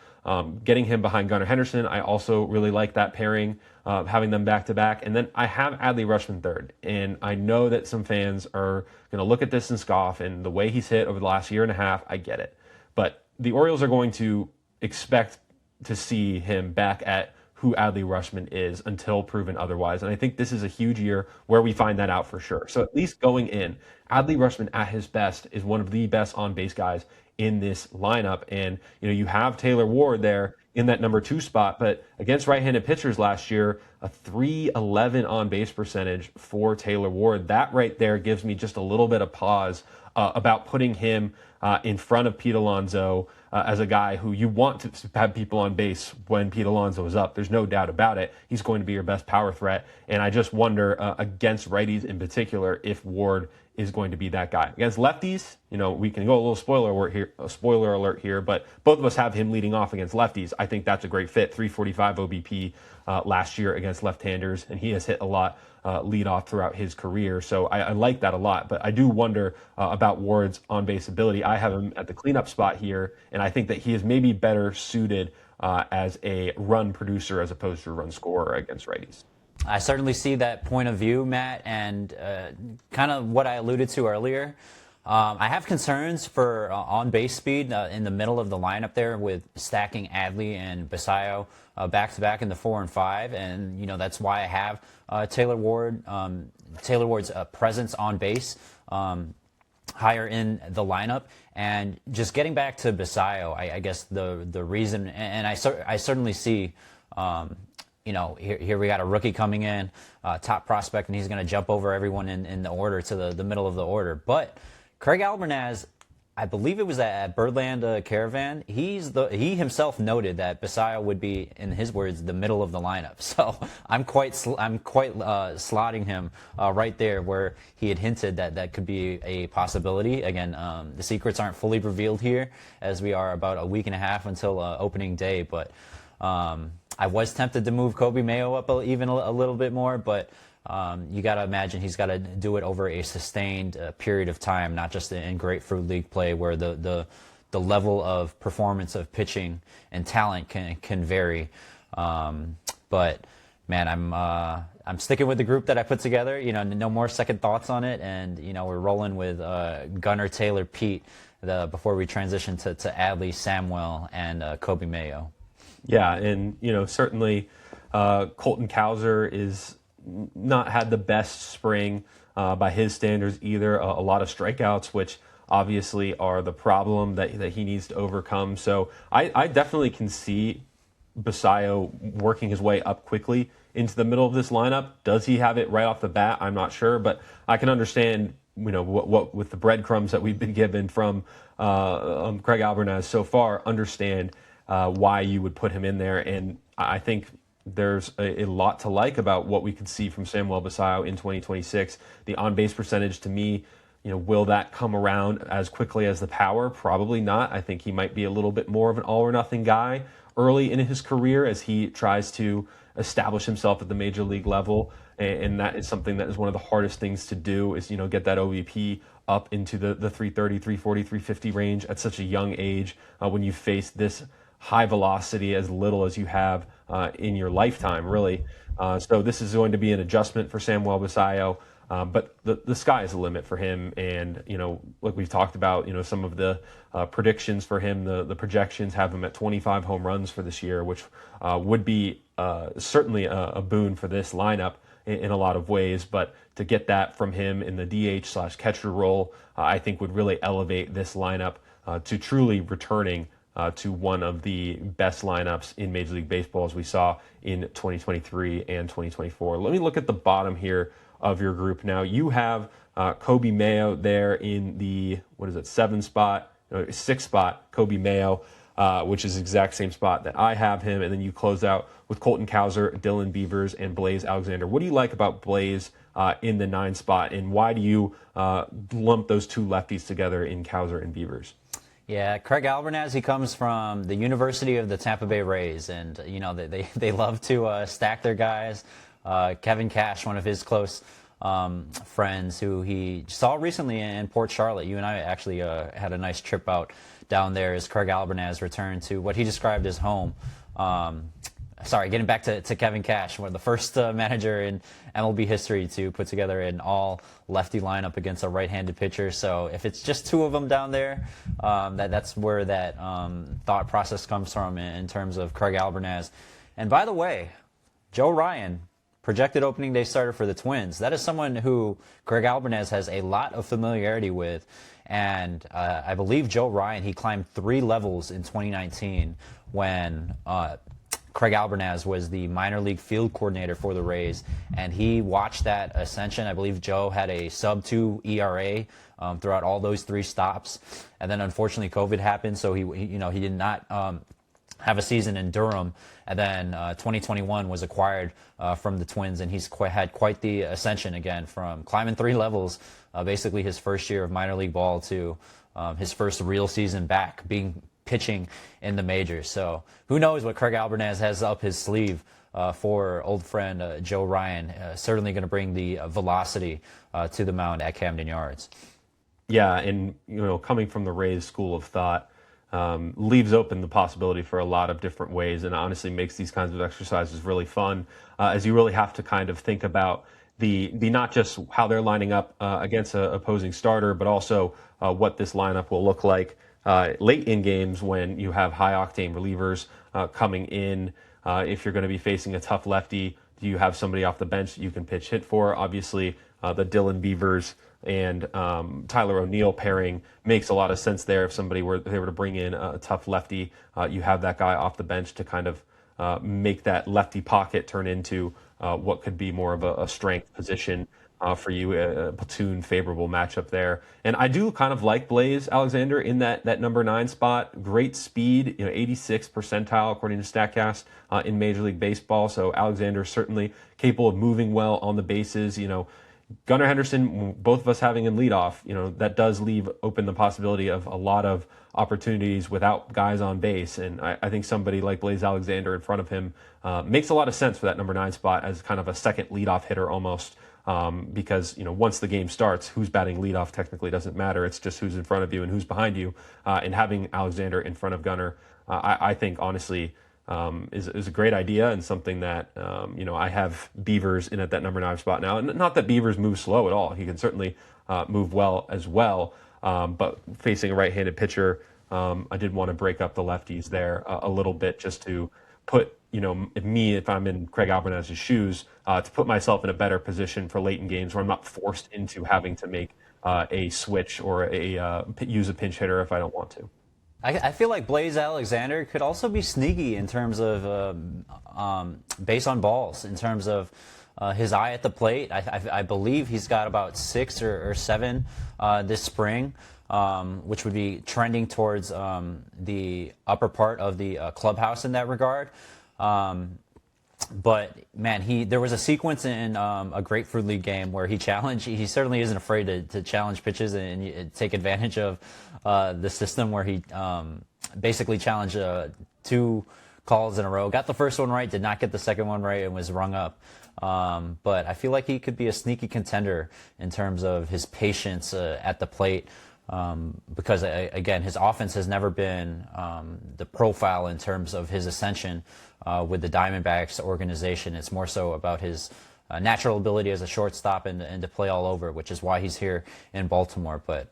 [SPEAKER 1] Getting him behind Gunnar Henderson, I also really like that pairing, having them back-to-back. And then I have Adley Rutschman third. And I know that some fans are going to look at this and scoff, and the way he's hit over the last year and a half, I get it. But the Orioles are going to expect to see him back at who Adley Rutschman is until proven otherwise. And I think this is a huge year where we find that out for sure. So at least going in, Adley Rutschman at his best is one of the best on-base guys in this lineup. And, you have Taylor Ward there in that number 2 spot, but against right-handed pitchers last year, a .311 on-base percentage for Taylor Ward. That right there gives me just a little bit of pause about putting him in front of Pete Alonso as a guy who you want to have people on base when Pete Alonso is up. There's no doubt about it. He's going to be your best power threat. And I just wonder, against righties in particular, if Ward is going to be that guy. Against lefties, we can go a little spoiler alert here, but both of us have him leading off against lefties. I think that's a great fit. 345 OBP last year against left-handers, and he has hit a lot lead off throughout his career. So I like that a lot, but I do wonder about Ward's on-base ability. I have him at the cleanup spot here, and I think that he is maybe better suited as a run producer as opposed to a run scorer against righties.
[SPEAKER 2] I certainly see that point of view, Matt, and kind of what I alluded to earlier. I have concerns for on-base speed in the middle of the lineup there with stacking Adley and Basayo back-to-back in the 4 and 5, and that's why I have Taylor Ward. Taylor Ward's presence on base higher in the lineup, and just getting back to Basayo, I guess the reason, and I certainly see. Here we got a rookie coming in, top prospect, and he's going to jump over everyone in the order to the middle of the order. But Craig Albernaz, I believe it was at Birdland Caravan. He himself noted that Basayo would be, in his words, the middle of the lineup. So I'm quite slotting him right there where he had hinted that that could be a possibility. Again, the secrets aren't fully revealed here, as we are about a week and a half until opening day. But I was tempted to move Kobe Mayo up even a little bit more, but you got to imagine he's got to do it over a sustained period of time, not just in Grapefruit League play where the level of performance of pitching and talent can vary. But man, I'm sticking with the group that I put together. No more second thoughts on it, and we're rolling with Gunnar, Taylor, Pete before we transition to Adley, Samuel, and Kobe Mayo.
[SPEAKER 1] Yeah, and certainly Colton Cowser is not had the best spring by his standards either. A lot of strikeouts, which obviously are the problem that he needs to overcome. So I definitely can see Basayo working his way up quickly into the middle of this lineup. Does he have it right off the bat? I'm not sure, but I can understand what with the breadcrumbs that we've been given from Craig Albernaz so far, understand why you would put him in there. And I think there's a lot to like about what we could see from Samuel Basayo in 2026. The on-base percentage, to me, will that come around as quickly as the power? Probably not. I think he might be a little bit more of an all-or-nothing guy early in his career as he tries to establish himself at the major league level. And that is something that is one of the hardest things to do is, get that OVP up into the 330, 340, 350 range at such a young age when you face this high velocity as little as you have in your lifetime, really. So this is going to be an adjustment for Samuel Basayo, but the sky is the limit for him. And, like we've talked about, some of the predictions for him, the projections have him at 25 home runs for this year, which would be certainly a boon for this lineup in a lot of ways. But to get that from him in the DH/catcher role, I think would really elevate this lineup to truly returning to one of the best lineups in Major League Baseball as we saw in 2023 and 2024. Let me look at the bottom here of your group now. You have Kobe Mayo there in the, 6th spot, Kobe Mayo, which is the exact same spot that I have him. And then you close out with Colton Cowser, Dylan Beavers, and Blaze Alexander. What do you like about Blaze in the 9th spot, and why do you lump those two lefties together in Cowser and Beavers?
[SPEAKER 2] Yeah, Craig Albernaz, he comes from the University of the Tampa Bay Rays, and they love to stack their guys. Kevin Cash, one of his close friends, who he saw recently in Port Charlotte. You and I actually had a nice trip out down there as Craig Albernaz returned to what he described as home. Getting back to Kevin Cash, one of the first manager in MLB history to put together an all-lefty lineup against a right-handed pitcher. So if it's just two of them down there, that's where that thought process comes from in terms of Craig Albernaz. And by the way, Joe Ryan, projected opening day starter for the Twins. That is someone who Craig Albernaz has a lot of familiarity with. And I believe Joe Ryan, he climbed 3 levels in 2019 when Craig Albernaz was the minor league field coordinator for the Rays, and he watched that ascension. I believe Joe had a sub-2 ERA throughout all those 3 stops, and then unfortunately COVID happened, so he did not have a season in Durham. And then 2021 was acquired from the Twins, and he's had quite the ascension again from climbing 3 levels, basically his first year of minor league ball to his first real season back, pitching in the majors. So who knows what Craig Albernaz has up his sleeve for old friend Joe Ryan. Certainly going to bring the velocity to the mound at Camden Yards.
[SPEAKER 1] Yeah, and coming from the Rays school of thought, leaves open the possibility for a lot of different ways, and honestly makes these kinds of exercises really fun, as you really have to kind of think about the not just how they're lining up against an opposing starter, but also what this lineup will look like late in games when you have high-octane relievers coming in. If you're going to be facing a tough lefty, do you have somebody off the bench that you can pitch hit for? Obviously, the Dylan Beavers and Tyler O'Neill pairing makes a lot of sense there. If they were to bring in a tough lefty, you have that guy off the bench to kind of make that lefty pocket turn into what could be more of a strength position. for you, a platoon favorable matchup there. And I do kind of like Blaze Alexander in that number 9 spot. Great speed, 86th percentile according to StatCast in Major League Baseball. So Alexander certainly capable of moving well on the bases. Gunnar Henderson, both of us having him lead off, that does leave open the possibility of a lot of opportunities without guys on base. And I think somebody like Blaze Alexander in front of him makes a lot of sense for that number 9 spot as kind of a second leadoff hitter almost. Because once the game starts, who's batting leadoff technically doesn't matter. It's just who's in front of you and who's behind you. And having Alexander in front of Gunnar, I think honestly is a great idea and something that I have Beavers in at that number 9 spot now. And not that Beavers moves slow at all. He can certainly move well as well. But facing a right-handed pitcher, I did want to break up the lefties there a little bit just to put if I'm in Craig Albanez's shoes, to put myself in a better position for late in games where I'm not forced into having to make a switch or use a pinch hitter if I don't want to.
[SPEAKER 2] I feel like Blaze Alexander could also be sneaky in terms of base on balls, in terms of his eye at the plate. I believe he's got about 6 or 7 this spring, which would be trending towards the upper part of the clubhouse in that regard. But man, there was a sequence in a Grapefruit League game where he certainly isn't afraid to challenge pitches and take advantage of the system where he basically challenged 2 calls in a row. Got the first one right, did not get the second one right, and was rung up. But I feel like he could be a sneaky contender in terms of his patience at the plate. Because again, his offense has never been the profile in terms of his ascension with the Diamondbacks organization. It's more so about his natural ability as a shortstop and to play all over, which is why he's here in Baltimore. But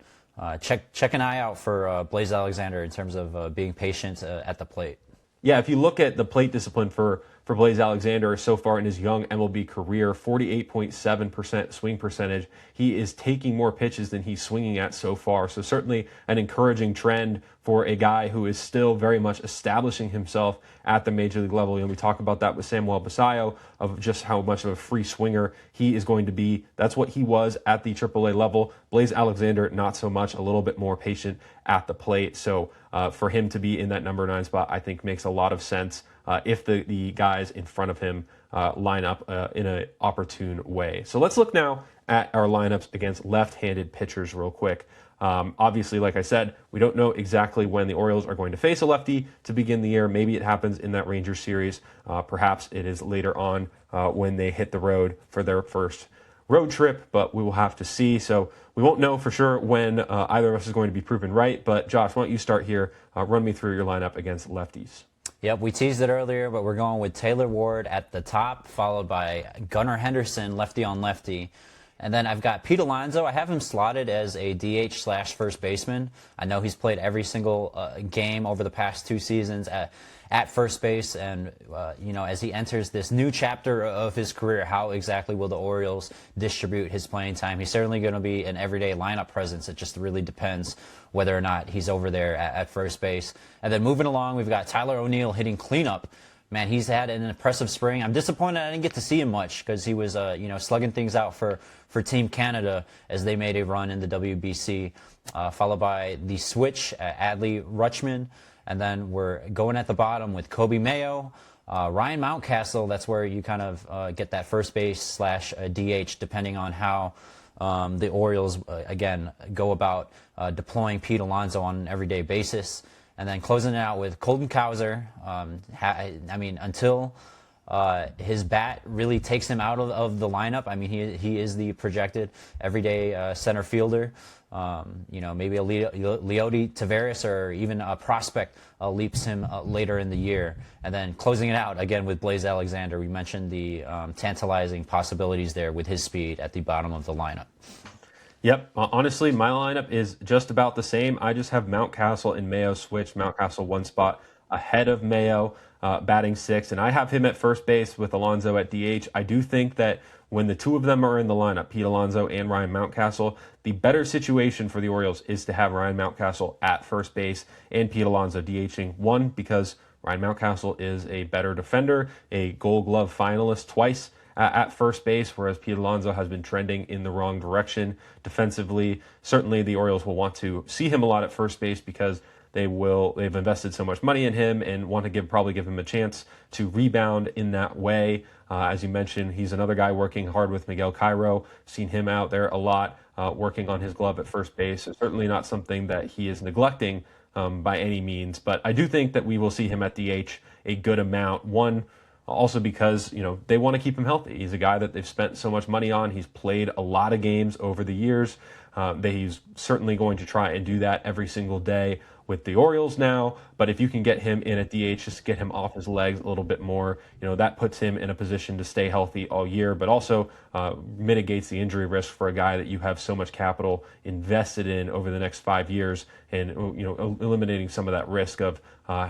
[SPEAKER 2] check an eye out for Blaze Alexander in terms of being patient at the plate.
[SPEAKER 1] Yeah, if you look at the plate discipline for Blaze Alexander so far in his young MLB career, 48.7% swing percentage. He is taking more pitches than he's swinging at so far. So certainly an encouraging trend for a guy who is still very much establishing himself at the major league level. We talk about that with Samuel Basallo of just how much of a free swinger he is going to be. That's what he was at the AAA level. Blaze Alexander, not so much, a little bit more patient at the plate. So for him to be in that number 9 spot, I think makes a lot of sense. If the guys in front of him line up in an opportune way. So let's look now at our lineups against left-handed pitchers real quick. Obviously, like I said, we don't know exactly when the Orioles are going to face a lefty to begin the year. Maybe it happens in that Rangers series. Perhaps it is later on when they hit the road for their first road trip, but we will have to see. So we won't know for sure when either of us is going to be proven right. But Josh, why don't you start here? Run me through your lineup against lefties.
[SPEAKER 2] Yep, we teased it earlier, but we're going with Taylor Ward at the top, followed by Gunnar Henderson, lefty on lefty. And then I've got Pete Alonso. I have him slotted as a DH/first baseman. I know he's played every single game over the past 2 seasons at first base. And, as he enters this new chapter of his career, how exactly will the Orioles distribute his playing time? He's certainly going to be an everyday lineup presence. It just really depends whether or not he's over there at first base. And then moving along, we've got Tyler O'Neill hitting cleanup. Man, he's had an impressive spring. I'm disappointed I didn't get to see him much because he was, slugging things out for Team Canada as they made a run in the WBC, followed by the switch, Adley Rutschman. And then we're going at the bottom with Kobe Mayo, Ryan Mountcastle. That's where you kind of get that first base / DH, depending on how the Orioles, again, go about deploying Pete Alonso on an everyday basis. And then closing it out with Colton Cowser. Until his bat really takes him out of the lineup. He is the projected everyday center fielder. Maybe a Leody Taveras or even a prospect leaps him later in the year. And then closing it out again with Blaze Alexander. We mentioned the tantalizing possibilities there with his speed at the bottom of the lineup.
[SPEAKER 1] Yep. Honestly, my lineup is just about the same. I just have Mountcastle and Mayo switch. Mountcastle 1 spot ahead of Mayo, batting 6th. And I have him at first base with Alonso at DH. I do think that when the 2 of them are in the lineup, Pete Alonso and Ryan Mountcastle, the better situation for the Orioles is to have Ryan Mountcastle at first base and Pete Alonso DHing. 1, because Ryan Mountcastle is a better defender, a Gold Glove finalist twice at first base, whereas Pete Alonso has been trending in the wrong direction defensively. Certainly, the Orioles will want to see him a lot at first base because they've invested so much money in him and want to probably give him a chance to rebound in that way. As you mentioned, he's another guy working hard with Miguel Cairo. Seen him out there a lot, working on his glove at first base. It's certainly not something that he is neglecting by any means, but I do think that we will see him at DH a good amount. One, also because, they want to keep him healthy. He's a guy that they've spent so much money on. He's played a lot of games over the years. He's certainly going to try and do that every single day with the Orioles now, but if you can get him in at DH, just get him off his legs a little bit more, that puts him in a position to stay healthy all year, but also mitigates the injury risk for a guy that you have so much capital invested in over the next 5 years, and eliminating some of that risk of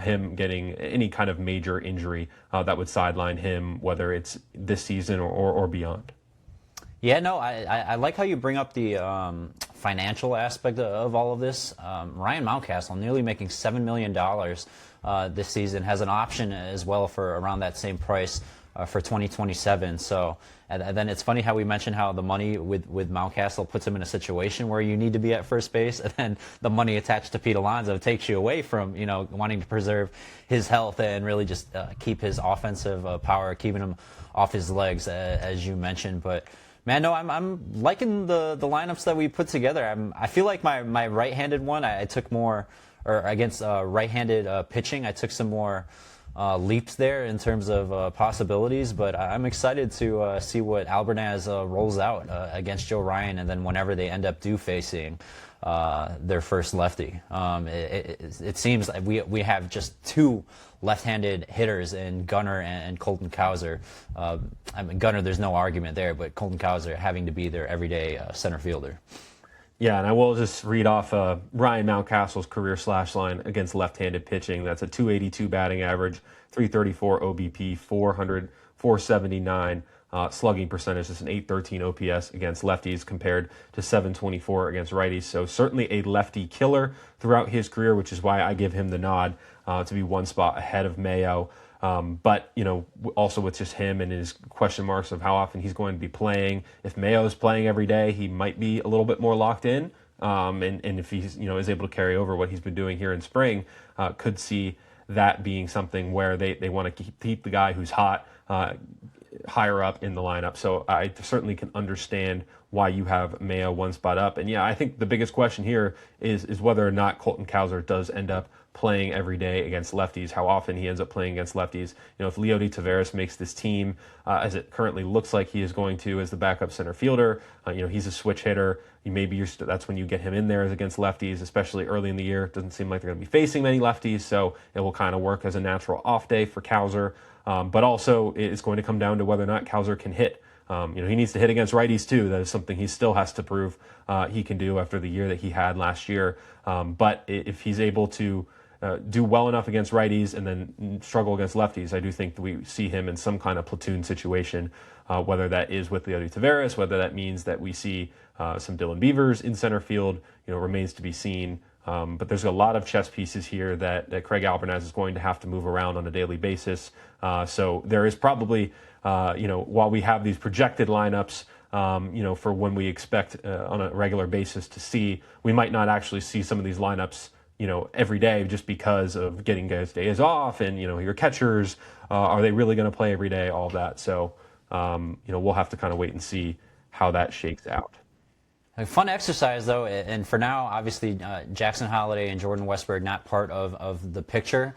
[SPEAKER 1] him getting any kind of major injury that would sideline him, whether it's this season or beyond.
[SPEAKER 2] Yeah, no, I like how you bring up the financial aspect of all of this. Ryan Mountcastle, nearly making $7 million this season, has an option as well for around that same price for 2027. So, and then it's funny how we mentioned how the money with Mountcastle puts him in a situation where you need to be at first base, and then the money attached to Pete Alonso takes you away from wanting to preserve his health and really just keep his offensive power, keeping him off his legs, as you mentioned, but. Man, no, I'm liking the lineups that we put together. I feel like my right-handed one, I took more, or against right-handed pitching, I took some more leaps there in terms of possibilities. But I'm excited to see what Albernaz rolls out against Joe Ryan, and then whenever they end up facing their first lefty. It seems like we have just two left-handed hitters in Gunnar and Colton Cowser. Gunnar, there's no argument there, but Colton Cowser having to be their everyday center fielder.
[SPEAKER 1] Yeah, and I will just read off Ryan Mountcastle's career slash line against left-handed pitching. That's a 282 batting average, 334 OBP, 479 slugging percentage. It's an 813 OPS against lefties compared to 724 against righties. So certainly a lefty killer throughout his career, which is why I give him the nod to be one spot ahead of Mayo. But, also with just him and his question marks of how often he's going to be playing. If Mayo is playing every day, he might be a little bit more locked in. And if he's, is able to carry over what he's been doing here in spring, could see that being something where they want to keep the guy who's hot higher up in the lineup. So I certainly can understand why you have Mayo one spot up. And yeah, I think the biggest question here is whether or not Colton Cowser does end up playing every day against lefties, how often he ends up playing against lefties. If Leody Taveras makes this team, as it currently looks like he is going to as the backup center fielder, he's a switch hitter. That's when you get him in there as against lefties, especially early in the year. It doesn't seem like they're going to be facing many lefties, so it will kind of work as a natural off day for Cowser. But also, it's going to come down to whether or not Cowser can hit. He needs to hit against righties too. That is something he still has to prove he can do after the year that he had last year. But if he's able to do well enough against righties and then struggle against lefties, I do think that we see him in some kind of platoon situation, whether that is with Leody Taveras, whether that means that we see some Dylan Beavers in center field, remains to be seen. But there's a lot of chess pieces here that Craig Albernaz is going to have to move around on a daily basis. So there is probably, while we have these projected lineups, for when we expect on a regular basis to see, we might not actually see some of these lineups, every day just because of getting guys days off and, your catchers, are they really going to play every day, all of that. So, we'll have to kind of wait and see how that shakes out.
[SPEAKER 2] A fun exercise, though, and for now, obviously, Jackson Holliday and Jordan Westburg not part of the picture.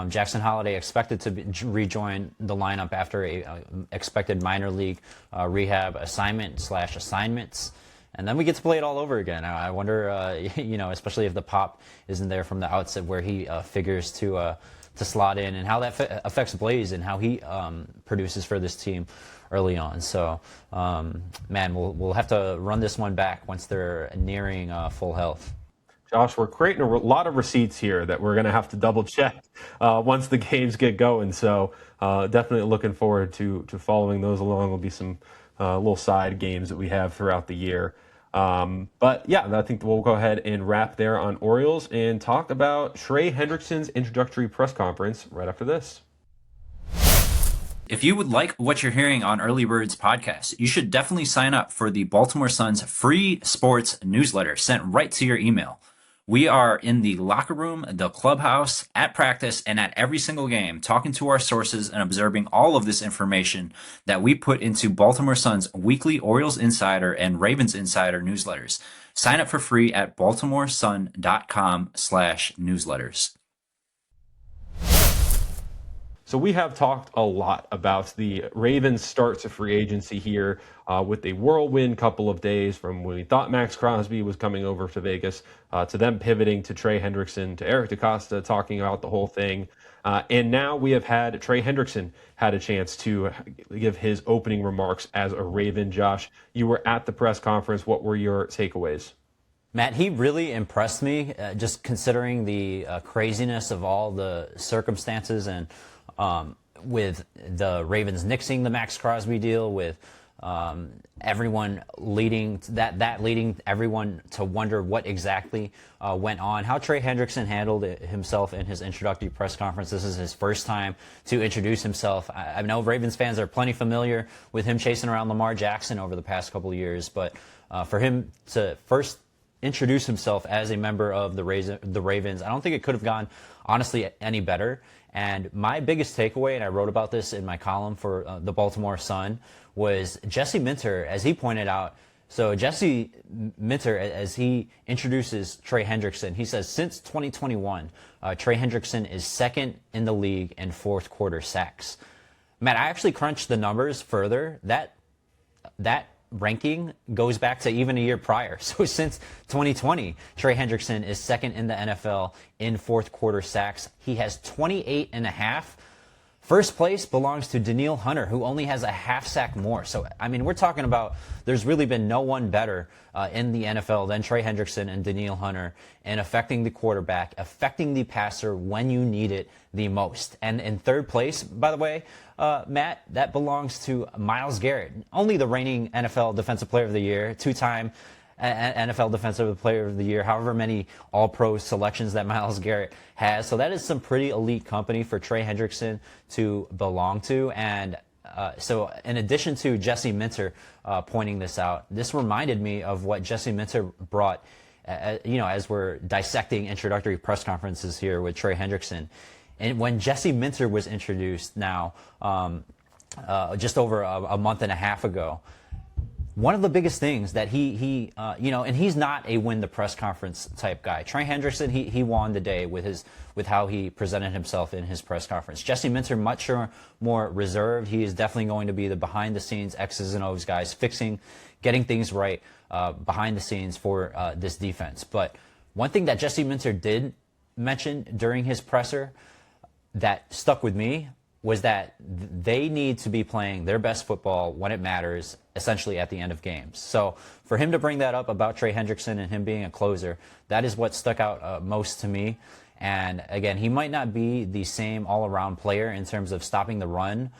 [SPEAKER 2] Jackson Holliday expected to rejoin the lineup after a expected minor league rehab assignments, and then we get to play it all over again. I wonder, especially if the pop isn't there from the outset where he figures to slot in, and how that affects Blaze and how he produces for this team early on. So, man, we'll have to run this one back once they're nearing full health.
[SPEAKER 1] Josh, we're creating a lot of receipts here that we're going to have to double check once the games get going. So definitely looking forward to following those along. There'll be some little side games that we have throughout the year. But yeah, I think we'll go ahead and wrap there on Orioles and talk about Trey Hendrickson's introductory press conference right after this.
[SPEAKER 3] If you would like what you're hearing on Early Birds podcast, you should definitely sign up for the Baltimore Sun's free sports newsletter sent right to your email. We are in the locker room, the clubhouse, at practice, and at every single game, talking to our sources and observing all of this information that we put into Baltimore Sun's weekly Orioles Insider and Ravens Insider newsletters. Sign up for free at baltimoresun.com/newsletters.
[SPEAKER 1] So we have talked a lot about the Ravens' start to free agency here with a whirlwind couple of days from when we thought Max Crosby was coming over to Vegas to them pivoting to Trey Hendrickson, to Eric DeCosta talking about the whole thing. And now we have had Trey Hendrickson had a chance to give his opening remarks as a Raven. Josh, you were at the press conference. What were your takeaways?
[SPEAKER 2] Matt, he really impressed me, just considering the craziness of all the circumstances and with the Ravens nixing the Max Crosby deal, with everyone leading everyone to wonder what exactly went on, how Trey Hendrickson handled himself in his introductory press conference. This is his first time to introduce himself. I know Ravens fans are plenty familiar with him chasing around Lamar Jackson over the past couple of years, but for him to first introduce himself as a member of the Ravens, I don't think it could have gone, honestly, any better. And my biggest takeaway, and I wrote about this in my column for the Baltimore Sun, was Jesse Minter, as he pointed out. So Jesse Minter, as he introduces Trey Hendrickson, he says, since 2021, Trey Hendrickson is second in the league in fourth quarter sacks. Matt, I actually crunched the numbers further. That ranking goes back to even a year prior. So since 2020, Trey Hendrickson is second in the NFL in fourth quarter sacks. He has 28 and a half. First place belongs to Danielle Hunter, who only has a half sack more. So, I mean, we're talking about there's really been no one better in the NFL than Trey Hendrickson and Danielle Hunter in affecting the quarterback, affecting the passer when you need it the most. And in third place, by the way, Matt, that belongs to Myles Garrett, only the reigning NFL Defensive Player of the Year, two-time NFL Defensive Player of the Year, however many All-Pro selections that Myles Garrett has. So that is some pretty elite company for Trey Hendrickson to belong to. And so in addition to Jesse Minter pointing this out, this reminded me of what Jesse Minter brought, as we're dissecting introductory press conferences here with Trey Hendrickson. And when Jesse Minter was introduced now, just over a month and a half ago, one of the biggest things that he and he's not a win the press conference type guy. Trey Hendrickson, he won the day with how he presented himself in his press conference. Jesse Minter, much more reserved. He is definitely going to be the behind the scenes X's and O's guys, getting things right behind the scenes for this defense. But one thing that Jesse Minter did mention during his presser that stuck with me was that they need to be playing their best football when it matters, essentially at the end of games. So for him to bring that up about Trey Hendrickson and him being a closer, that is what stuck out most to me. And again, he might not be the same all-around player in terms of stopping the run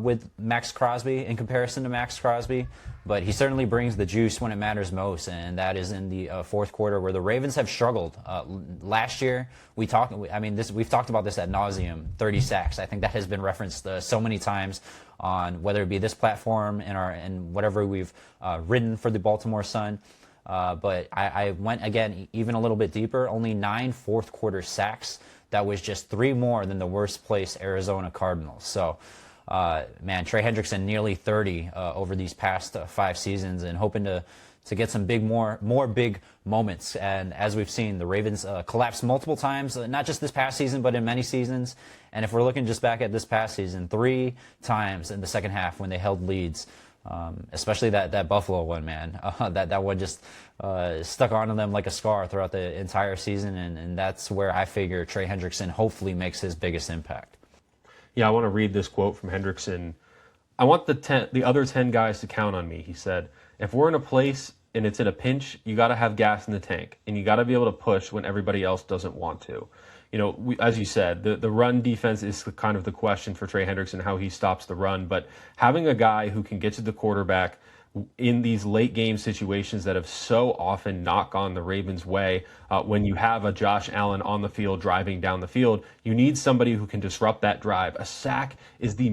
[SPEAKER 2] with Max Crosby in comparison to Max Crosby, but he certainly brings the juice when it matters most, and that is in the fourth quarter where the Ravens have struggled. Last year, we've talked about this ad nauseum, 30 sacks. I think that has been referenced so many times on whether it be this platform and whatever we've written for the Baltimore Sun. But I went, again, even a little bit deeper, only 9 fourth quarter sacks. That was just 3 more than the worst place Arizona Cardinals. So, Trey Hendrickson nearly 30 over these past 5 seasons, and hoping to get some more big moments. And as we've seen, the Ravens collapse multiple times, not just this past season, but in many seasons. And if we're looking just back at this past season, 3 times in the second half when they held leads, especially that Buffalo one, man. That one just stuck onto them like a scar throughout the entire season, and that's where I figure Trey Hendrickson hopefully makes his biggest impact.
[SPEAKER 1] Yeah, I want to read this quote from Hendrickson. I want the other 10 guys to count on me, he said. If we're in a place and it's in a pinch, you got to have gas in the tank, and you got to be able to push when everybody else doesn't want to. As you said, the run defense is kind of the question for Trey Hendrickson, how he stops the run. But having a guy who can get to the quarterback, in these late game situations that have so often not gone the Ravens' way. When you have a Josh Allen on the field driving down the field, you need somebody who can disrupt that drive. A sack is the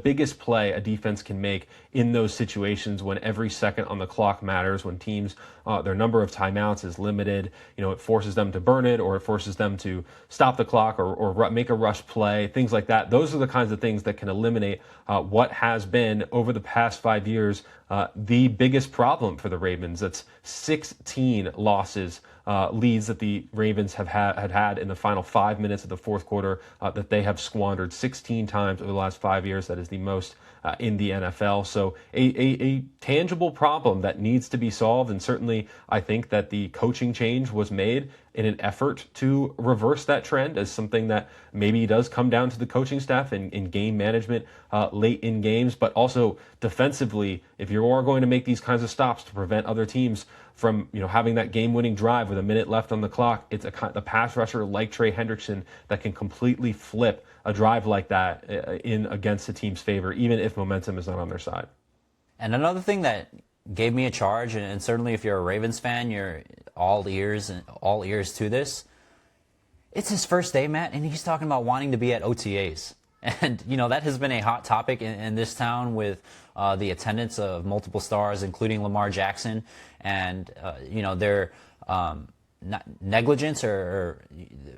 [SPEAKER 1] biggest play a defense can make in those situations when every second on the clock matters, when teams their number of timeouts is limited. It forces them to burn it, or it forces them to stop the clock, or make a rush play, things like that. Those are the kinds of things that can eliminate what has been over the past 5 years the biggest problem for the Ravens. That's 16 losses, leads that the Ravens have had in the final 5 minutes of the fourth quarter that they have squandered 16 times over the last 5 years. That is the most in the NFL. So a tangible problem that needs to be solved. And certainly I think that the coaching change was made in an effort to reverse that trend, as something that maybe does come down to the coaching staff in game management late in games, but also defensively. If you are going to make these kinds of stops to prevent other teams from having that game-winning drive with a minute left on the clock, it's a pass rusher like Trey Hendrickson that can completely flip a drive like that in against the team's favor, even if momentum is not on their side.
[SPEAKER 2] And another thing that gave me a charge, and certainly if you're a Ravens fan, you're all ears to this. It's his first day, Matt, and he's talking about wanting to be at OTAs. And, that has been a hot topic in this town with the attendance of multiple stars, including Lamar Jackson, and, their negligence or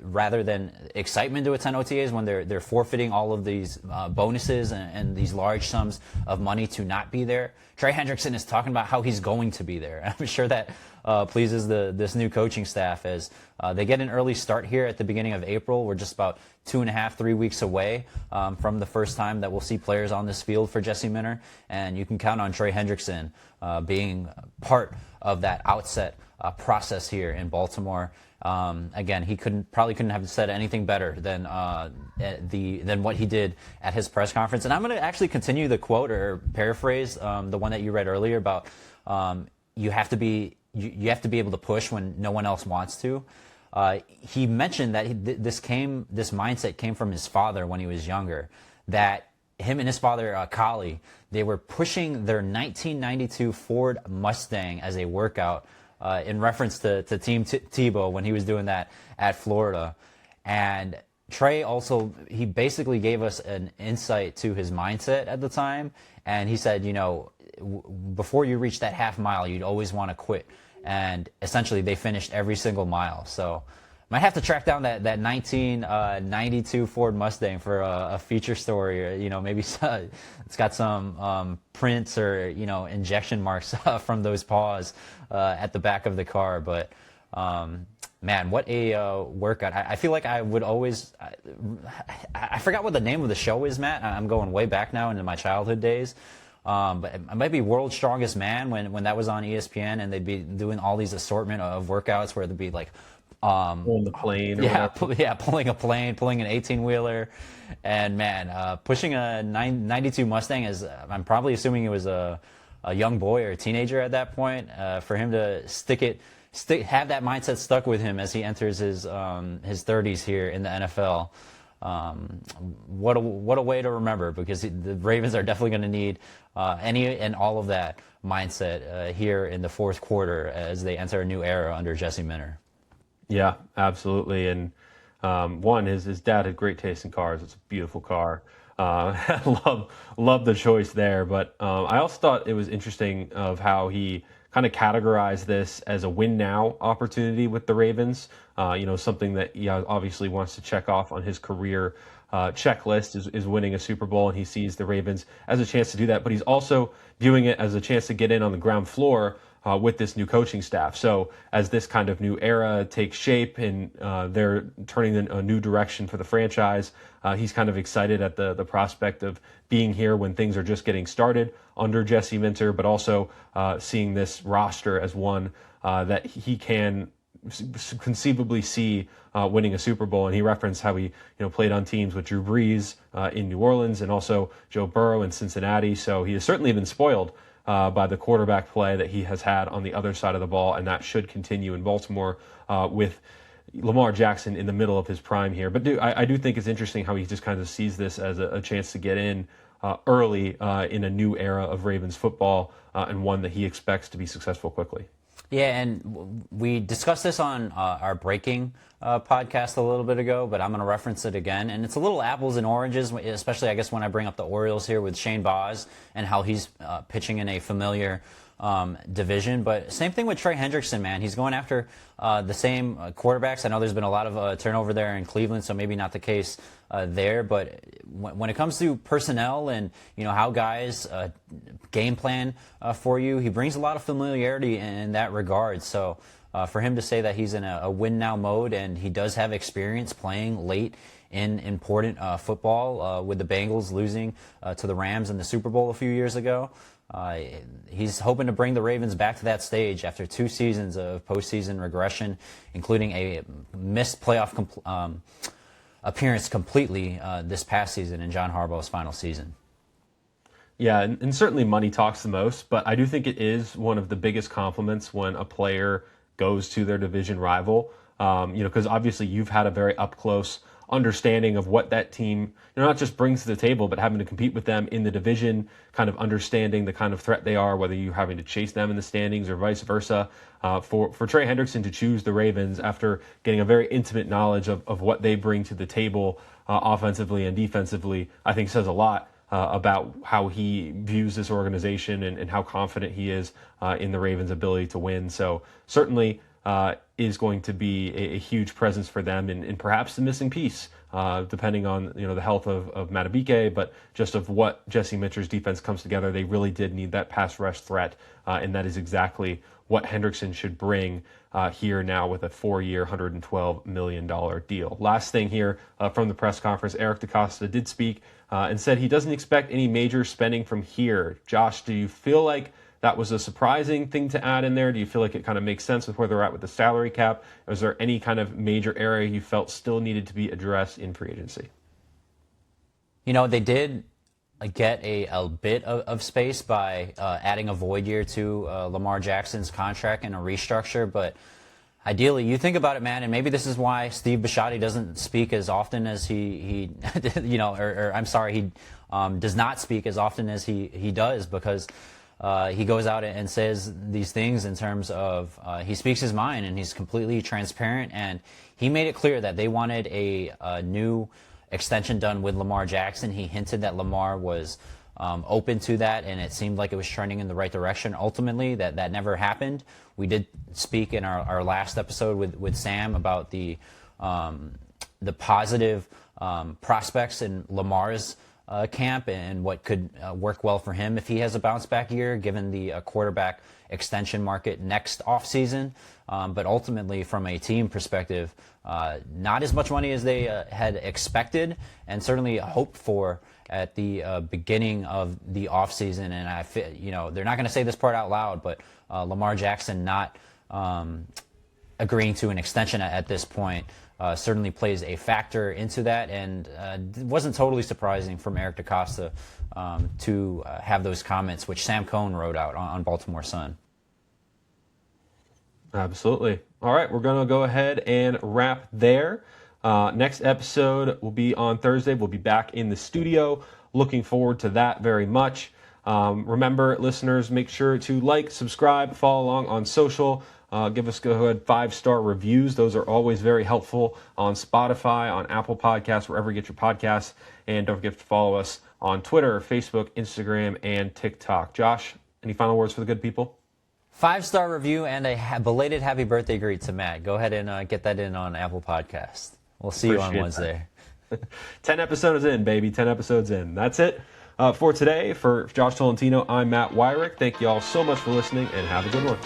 [SPEAKER 2] rather than excitement to attend OTAs when they're forfeiting all of these bonuses and these large sums of money to not be there. Trey Hendrickson is talking about how he's going to be there. I'm sure that pleases this new coaching staff as they get an early start here at the beginning of April. We're just about 2.5-3 weeks away from the first time that we'll see players on this field for Jesse Minter, and you can count on Trey Hendrickson being part of that outset process here in Baltimore. Again, he probably couldn't have said anything better than what he did at his press conference. And I'm going to actually continue the quote or paraphrase the one that you read earlier about you have to be able to push when no one else wants to. He mentioned that this mindset came from his father when he was younger. That him and his father, Collie, they were pushing their 1992 Ford Mustang as a workout. In reference to Team Tebow when he was doing that at Florida. And Trey also, he basically gave us an insight to his mindset at the time. And he said, before you reach that half mile, you'd always want to quit. And essentially they finished every single mile. So might have to track down that 1992 Ford Mustang for a feature story, or maybe it's got some prints or injection marks from those paws at the back of the car. But man, what a workout! I feel like I would always I forgot what the name of the show is, Matt. I'm going way back now into my childhood days. But it might be World's Strongest Man when that was on ESPN, and they'd be doing all these assortment of workouts where they'd be like
[SPEAKER 1] pulling the plane.
[SPEAKER 2] Pulling a plane, pulling an 18-wheeler, and man, pushing a 92 Mustang I'm probably assuming he was a young boy or a teenager at that point. For him to have that mindset stuck with him as he enters his 30s here in the NFL. What a way to remember, because the Ravens are definitely going to need any and all of that mindset here in the fourth quarter as they enter a new era under Jesse Minter.
[SPEAKER 1] Yeah, absolutely. And his dad had great taste in cars. It's a beautiful car. Love the choice there. But I also thought it was interesting of how he kind of categorized this as a win now opportunity with the Ravens. Something that he obviously wants to check off on his career checklist is winning a Super Bowl, and he sees the Ravens as a chance to do that. But he's also viewing it as a chance to get in on the ground floor with this new coaching staff. So as this kind of new era takes shape and they're turning in a new direction for the franchise, he's kind of excited at the prospect of being here when things are just getting started under Jesse Minter, but also seeing this roster as one that he can conceivably see winning a Super Bowl. And he referenced how he played on teams with Drew Brees in New Orleans and also Joe Burrow in Cincinnati. So he has certainly been spoiled by the quarterback play that he has had on the other side of the ball, and that should continue in Baltimore with Lamar Jackson in the middle of his prime here. But I do think it's interesting how he just kind of sees this as a chance to get in early in a new era of Ravens football, and one that he expects to be successful quickly.
[SPEAKER 2] Yeah, and we discussed this on our breaking podcast a little bit ago, but I'm going to reference it again. And it's a little apples and oranges, especially I guess when I bring up the Orioles here with Shane Baz and how he's pitching in a familiar division. But same thing with Trey Hendrickson, man. He's going after the same quarterbacks. I know there's been a lot of turnover there in Cleveland, so maybe not the case there. But when it comes to personnel and how guys game plan for you, he brings a lot of familiarity in that regard. So for him to say that he's in a win now mode, and he does have experience playing late in important football with the Bengals losing to the Rams in the Super Bowl a few years ago. He's hoping to bring the Ravens back to that stage after 2 seasons of postseason regression, including a missed playoff appearance completely this past season in John Harbaugh's final season.
[SPEAKER 1] Yeah, and certainly money talks the most, but I do think it is one of the biggest compliments when a player goes to their division rival, because obviously you've had a very up-close understanding of what that team not just brings to the table, but having to compete with them in the division, kind of understanding the kind of threat they are, whether you're having to chase them in the standings or vice versa. For Trey Hendrickson to choose the Ravens after getting a very intimate knowledge of what they bring to the table offensively and defensively, I think says a lot about how he views this organization and how confident he is in the Ravens' ability to win. So certainly is going to be a huge presence for them and perhaps the missing piece, depending on the health of Matabike, but just of what Jesse Mitchell's defense comes together. They really did need that pass rush threat, and that is exactly what Hendrickson should bring here now with a 4-year, $112 million deal. Last thing here from the press conference, Eric DeCosta did speak and said he doesn't expect any major spending from here. Josh, do you feel like that was a surprising thing to add in there? Do you feel like it kind of makes sense with where they're at with the salary cap? Was there any kind of major area you felt still needed to be addressed in free agency?
[SPEAKER 2] They did get a bit of space by adding a void year to Lamar Jackson's contract and a restructure, but ideally, you think about it, man, and maybe this is why Steve Bisciotti doesn't speak as often as he does not speak as often as he does, because he goes out and says these things in terms of he speaks his mind and he's completely transparent, and he made it clear that they wanted a new extension done with Lamar Jackson. He hinted that Lamar was open to that, and it seemed like it was trending in the right direction. Ultimately, that never happened. We did speak in our last episode with Sam about the positive prospects in Lamar's camp and what could work well for him if he has a bounce back year, given the quarterback extension market next offseason. But ultimately, from a team perspective, not as much money as they had expected and certainly hoped for at the beginning of the offseason. And I feel, they're not going to say this part out loud, but Lamar Jackson not agreeing to an extension at this point certainly plays a factor into that, and it wasn't totally surprising from Eric DeCosta to have those comments, which Sam Cohn wrote out on Baltimore Sun.
[SPEAKER 1] Absolutely. All right, we're going to go ahead and wrap there. Next episode will be on Thursday. We'll be back in the studio. Looking forward to that very much. Remember, listeners, make sure to like, subscribe, follow along on social. Give us good 5-star reviews. Those are always very helpful on Spotify, on Apple Podcasts, wherever you get your podcasts. And don't forget to follow us on Twitter, Facebook, Instagram, and TikTok. Josh, any final words for the good people?
[SPEAKER 2] 5-star review and a belated happy birthday greet to Matt. Go ahead and get that in on Apple Podcast. We'll see you on Wednesday.
[SPEAKER 1] 10 episodes in, baby. 10 episodes in. That's it for today. For Josh Tolentino, I'm Matt Weyrich. Thank you all so much for listening, and have a good one.